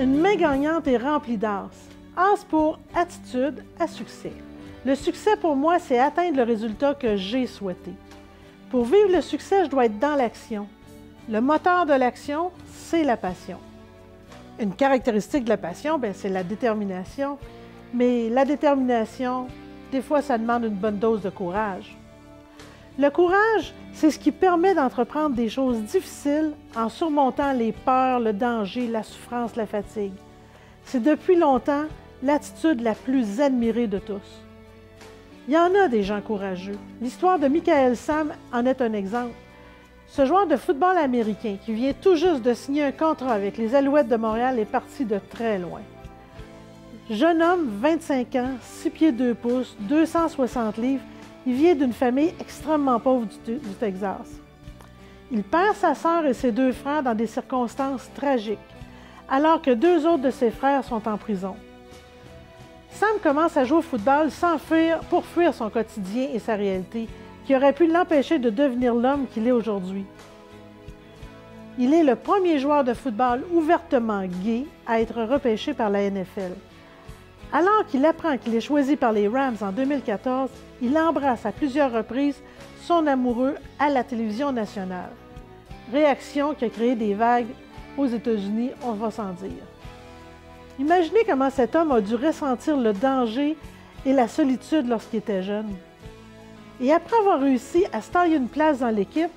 Une main gagnante est remplie d'as. As pour attitude à succès. Le succès pour moi, c'est atteindre le résultat que j'ai souhaité. Pour vivre le succès, je dois être dans l'action. Le moteur de l'action, c'est la passion. Une caractéristique de la passion, c'est la détermination. Mais la détermination, des fois, ça demande une bonne dose de courage. Le courage, c'est ce qui permet d'entreprendre des choses difficiles en surmontant les peurs, le danger, la souffrance, la fatigue. C'est depuis longtemps l'attitude la plus admirée de tous. Il y en a des gens courageux. L'histoire de Michael Sam en est un exemple. Ce joueur de football américain qui vient tout juste de signer un contrat avec les Alouettes de Montréal est parti de très loin. Jeune homme, 25 ans, 6 pieds 2 pouces, 260 livres, il vient d'une famille extrêmement pauvre du Texas. Il perd sa sœur et ses 2 frères dans des circonstances tragiques, alors que 2 autres de ses frères sont en prison. Sam commence à jouer au football pour fuir son quotidien et sa réalité, qui aurait pu l'empêcher de devenir l'homme qu'il est aujourd'hui. Il est le premier joueur de football ouvertement gay à être repêché par la NFL. Alors qu'il apprend qu'il est choisi par les Rams en 2014, il embrasse à plusieurs reprises son amoureux à la télévision nationale. Réaction qui a créé des vagues aux États-Unis, on va s'en dire. Imaginez comment cet homme a dû ressentir le danger et la solitude lorsqu'il était jeune. Et après avoir réussi à se tailler une place dans l'équipe,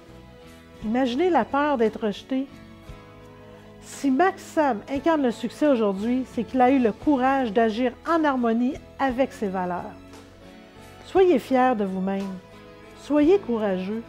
imaginez la peur d'être rejeté. Si Max Sam incarne le succès aujourd'hui, c'est qu'il a eu le courage d'agir en harmonie avec ses valeurs. Soyez fiers de vous-même. Soyez courageux.